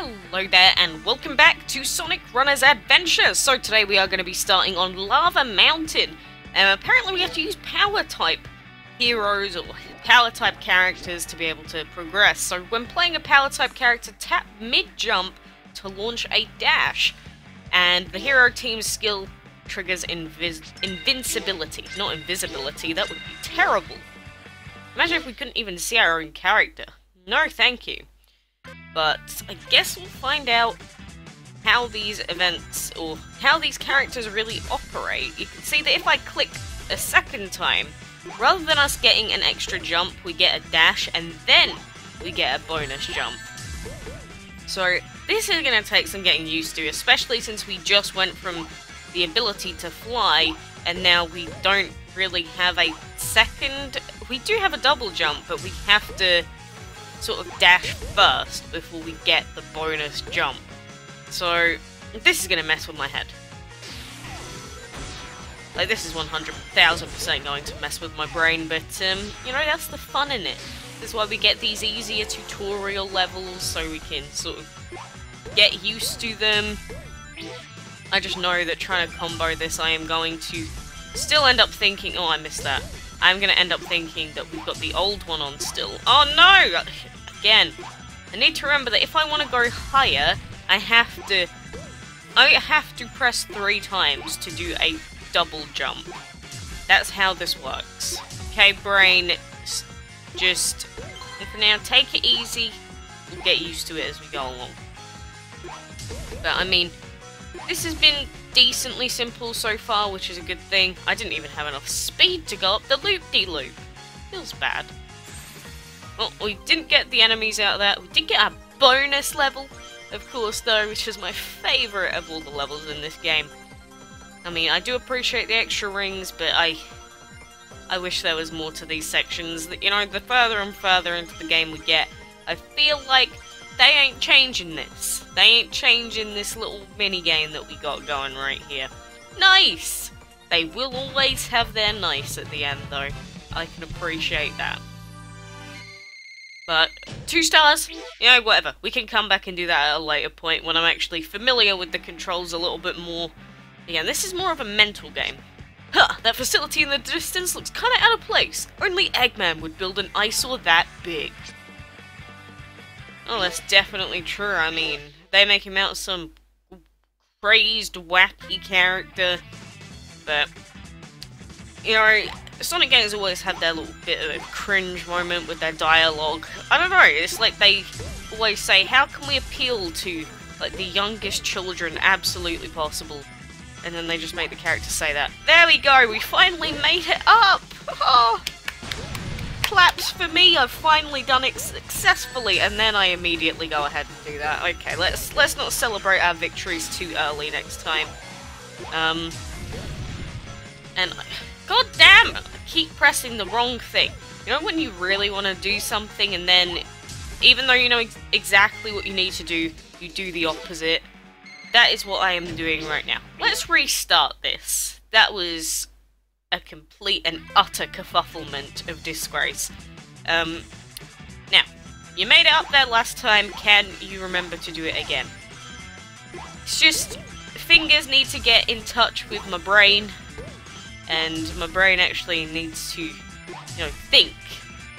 Hello there and welcome back to Sonic Runner's Adventure. So today we are going to be starting on Lava Mountain. Apparently we have to use power type heroes or power type characters to be able to progress. So when playing a power type character, tap mid jump to launch a dash. And the hero team's skill triggers invincibility, not invisibility. That would be terrible. Imagine if we couldn't even see our own character. No thank you. But I guess we'll find out how these events, or how these characters really operate. You can see that if I click a second time, rather than us getting an extra jump, we get a dash, and then we get a bonus jump. So this is going to take some getting used to, especially since we just went from the ability to fly, and now we don't really have a second. We do have a double jump, but we have to sort of dash first before we get the bonus jump. So this is going to mess with my head. Like, this is 100,000% going to mess with my brain, but you know, that's the fun in it. This is why we get these easier tutorial levels, so we can sort of get used to them. I just know that trying to combo this, I am going to still end up thinking, oh, I missed that. I'm going to end up thinking that we've got the old one on still. Oh no! Again, I need to remember that if I want to go higher, I have to press 3 times to do a double jump. That's how this works. Okay, brain, just, for now, take it easy. We'll get used to it as we go along. But, I mean, this has been decently simple so far, which is a good thing. I didn't even have enough speed to go up the loop-de-loop. Feels bad. Well, we didn't get the enemies out of that. We did get a bonus level, of course, though, which is my favourite of all the levels in this game. I mean, I do appreciate the extra rings, but I wish there was more to these sections. You know, the further and further into the game we get, I feel like they ain't changing this. They ain't changing this little mini-game that we got going right here. Nice! They will always have their nice at the end, though. I can appreciate that. But 2 stars, you know, whatever. We can come back and do that at a later point when I'm actually familiar with the controls a little bit more. Again, this is more of a mental game. Huh, that facility in the distance looks kinda out of place. Only Eggman would build an eyesore that big. Oh, that's definitely true. I mean, they make him out some crazed, wacky character. But, you know, Sonic games always have their little bit of a cringe moment with their dialogue. I don't know, it's like they always say, how can we appeal to, like, the youngest children absolutely possible? And then they just make the character say that. There we go, we finally made it up! Oh, claps for me, I've finally done it successfully, and then I immediately go ahead and do that. Okay, let's not celebrate our victories too early next time. And god damn, I keep pressing the wrong thing. You know when you really want to do something and then, even though you know exactly what you need to do, you do the opposite? That is what I am doing right now. Let's restart this. That was a complete and utter kerfufflement of disgrace. Now, you made it up there last time, can you remember to do it again? It's just, fingers need to get in touch with my brain, and my brain actually needs to, you know, think,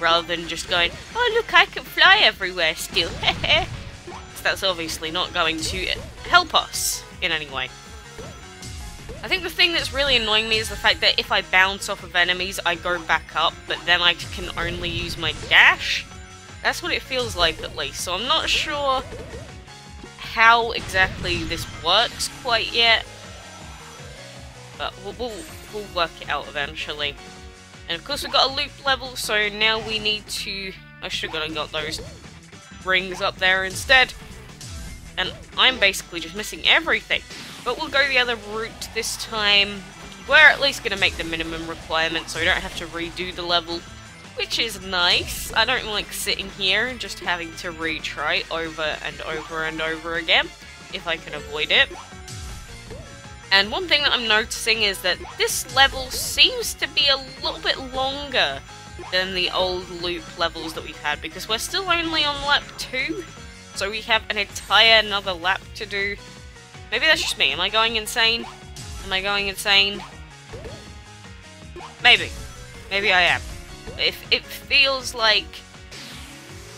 rather than just going, oh look, I can fly everywhere still, so that's obviously not going to help us in any way. I think the thing that's really annoying me is the fact that if I bounce off of enemies, I go back up, but then I can only use my dash. That's what it feels like, at least. So I'm not sure how exactly this works quite yet, but we'll work it out eventually. And of course we've got a loop level, so now we need to... I should have got those rings up there instead. And I'm basically just missing everything. But we'll go the other route this time. We're at least going to make the minimum requirement, so we don't have to redo the level, which is nice. I don't like sitting here and just having to retry over and over and over again, if I can avoid it. And one thing that I'm noticing is that this level seems to be a little bit longer than the old loop levels that we've had, because we're still only on lap 2. so we have an entire another lap to do. Maybe that's just me. Am I going insane? Am I going insane? Maybe. Maybe I am. It feels like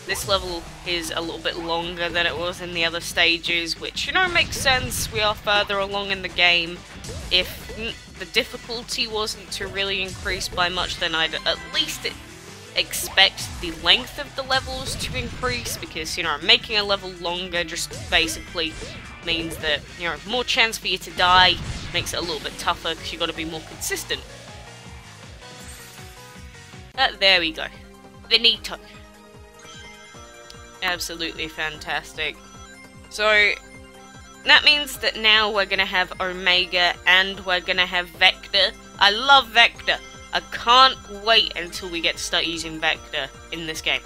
this level is a little bit longer than it was in the other stages, which, you know, makes sense. We are further along in the game. If the difficulty wasn't to really increase by much, then I'd at least expect the length of the levels to increase, because, you know, making a level longer just basically means that, you know, more chance for you to die, makes it a little bit tougher because you've got to be more consistent. There we go. Finito. Absolutely fantastic. So, that means that now we're going to have Omega and we're going to have Vector. I love Vector. I can't wait until we get to start using Vector in this game.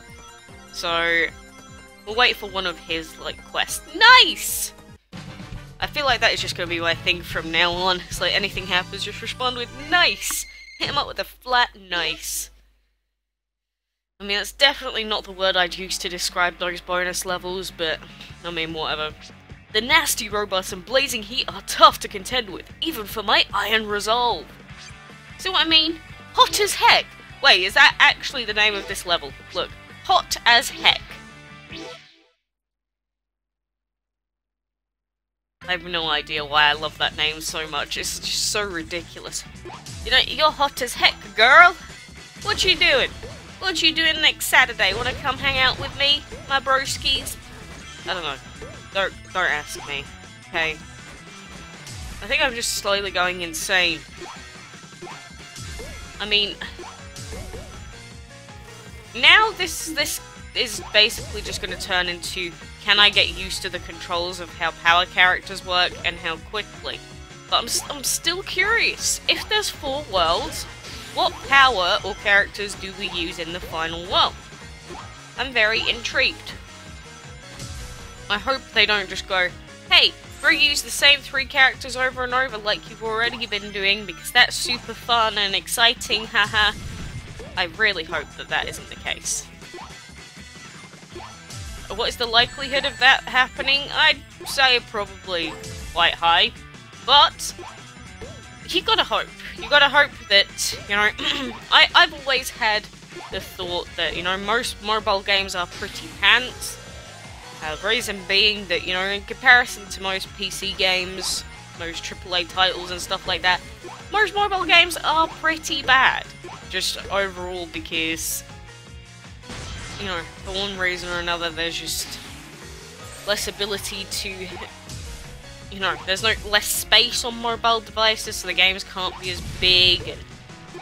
So, we'll wait for one of his, like, quests. Nice! I feel like that is just going to be my thing from now on. It's like anything happens, just respond with nice. Hit him up with a flat nice. I mean, that's definitely not the word I'd use to describe those bonus levels, but, I mean, whatever. The nasty robots and blazing heat are tough to contend with, even for my iron resolve. See what I mean? Hot as heck! Wait, is that actually the name of this level? Look, hot as heck. I have no idea why I love that name so much, it's just so ridiculous. You know, you're hot as heck, girl! What you doing? What you doing next Saturday? Wanna come hang out with me, my broskies? I don't know. Don't ask me. Okay. I think I'm just slowly going insane. I mean, now this is basically just going to turn into, can I get used to the controls of how power characters work and how quickly? But I'm still curious. If there's 4 worlds, what power or characters do we use in the final world? I'm very intrigued. I hope they don't just go, hey, reuse the same 3 characters over and over like you've already been doing, because that's super fun and exciting, haha. I really hope that that isn't the case. What is the likelihood of that happening? I'd say probably quite high, but you gotta hope. You gotta hope that, you know, I've always had the thought that, you know, most mobile games are pretty pants. The reason being that, you know, in comparison to most PC games, most AAA titles and stuff like that, most mobile games are pretty bad. Just overall because, you know, for one reason or another, there's just less ability to, you know, there's less space on mobile devices, so the games can't be as big, and,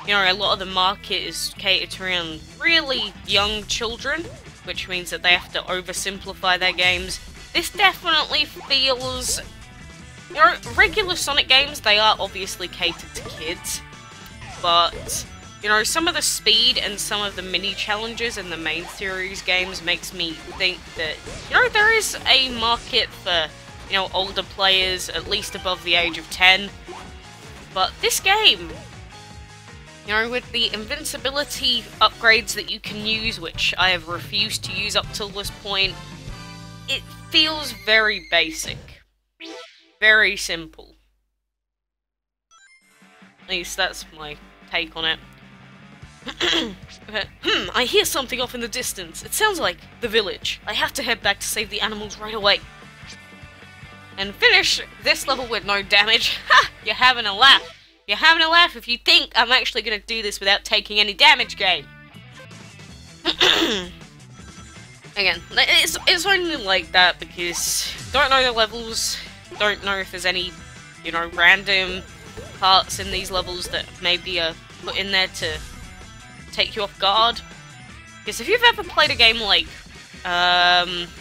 you know, a lot of the market is catered to around really young children, which means that they have to oversimplify their games. This definitely feels, you know, regular Sonic games, they are obviously catered to kids, but, you know, some of the speed and some of the mini challenges in the main series games makes me think that, you know, there is a market for, you know, older players, at least above the age of 10, but this game, you know, with the invincibility upgrades that you can use, which I have refused to use up till this point, it feels very basic. Very simple. At least that's my take on it. I hear something off in the distance. It sounds like the village. I have to head back to save the animals right away. And finish this level with no damage. Ha! You're having a laugh. You're having a laugh if you think I'm actually going to do this without taking any damage, game. Again, it's only like that because don't know the levels, don't know if there's any, you know, random parts in these levels that maybe are put in there to take you off guard. Because if you've ever played a game like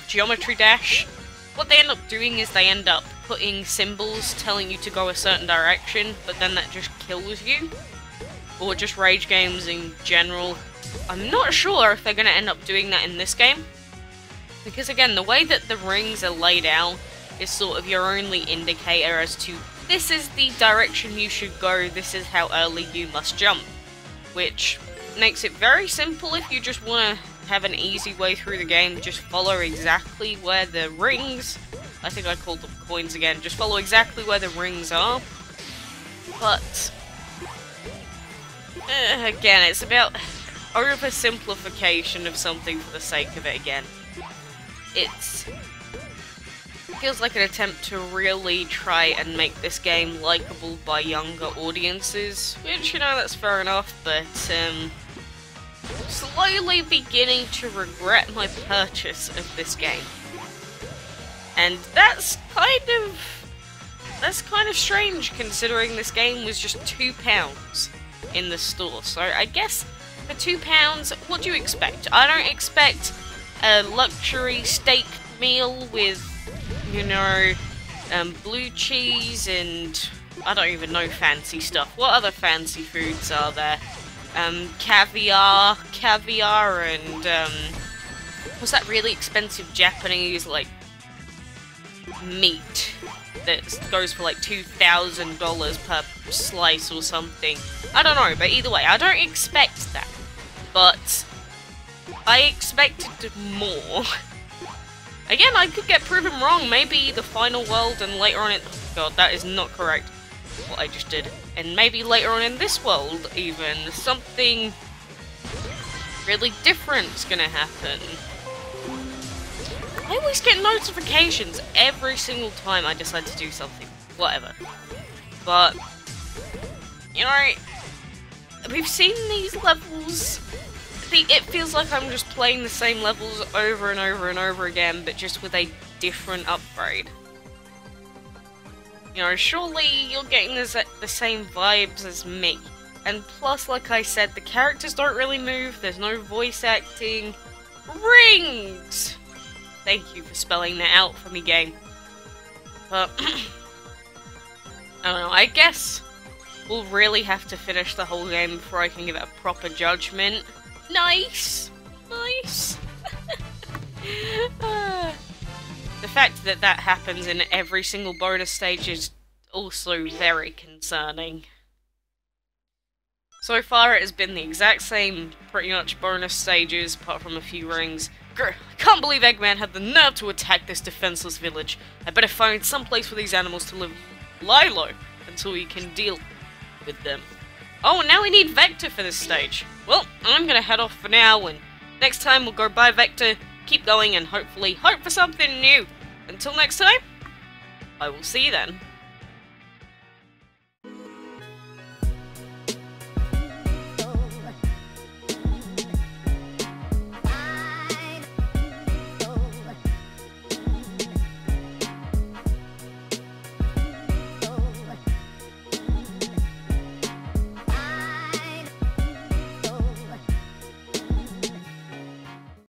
Geometry Dash, what they end up doing is they end up putting symbols telling you to go a certain direction, but then that just kills you. Or just rage games in general. I'm not sure if they're going to end up doing that in this game. Because again, the way that the rings are laid out is sort of your only indicator as to this is the direction you should go, this is how early you must jump. Which makes it very simple if you just want to have an easy way through the game, just follow exactly where the rings, I think I called them coins again, just follow exactly where the rings are. But, again, it's about oversimplification of something for the sake of it again. It feels like an attempt to really try and make this game likable by younger audiences, which, you know, that's fair enough, but, slowly beginning to regret my purchase of this game. And that's kind of strange, considering this game was just £2 in the store. So I guess for £2, what do you expect? I don't expect a luxury steak meal with, you know, blue cheese and I don't even know fancy stuff. What other fancy foods are there? Caviar and, what's that really expensive Japanese, like, meat that goes for like $2,000 per slice or something. I don't know, but either way, I don't expect that. But I expected more. Again, I could get proven wrong. Maybe the final world and later on in... Oh god, that is not correct, what I just did. And maybe later on in this world, even, something really different's gonna happen. I always get notifications every single time I decide to do something. Whatever. But, you know, we've seen these levels. It feels like I'm just playing the same levels over and over and over again, but just with a different upgrade. You know, surely you're getting the same vibes as me. And plus, like I said, the characters don't really move, there's no voice acting. Rings! Thank you for spelling that out for me, game. But, I don't know, I guess we'll really have to finish the whole game before I can give it a proper judgment. Nice! Nice! The fact that that happens in every single bonus stage is also very concerning. So far it has been the exact same, pretty much, bonus stages, apart from a few rings. Grr, I can't believe Eggman had the nerve to attack this defenseless village. I better find some place for these animals to lie low until we can deal with them. Oh, and now we need Vector for this stage. Well, I'm gonna head off for now, and next time we'll go buy Vector, keep going, and hopefully hope for something new. Until next time, I will see you then.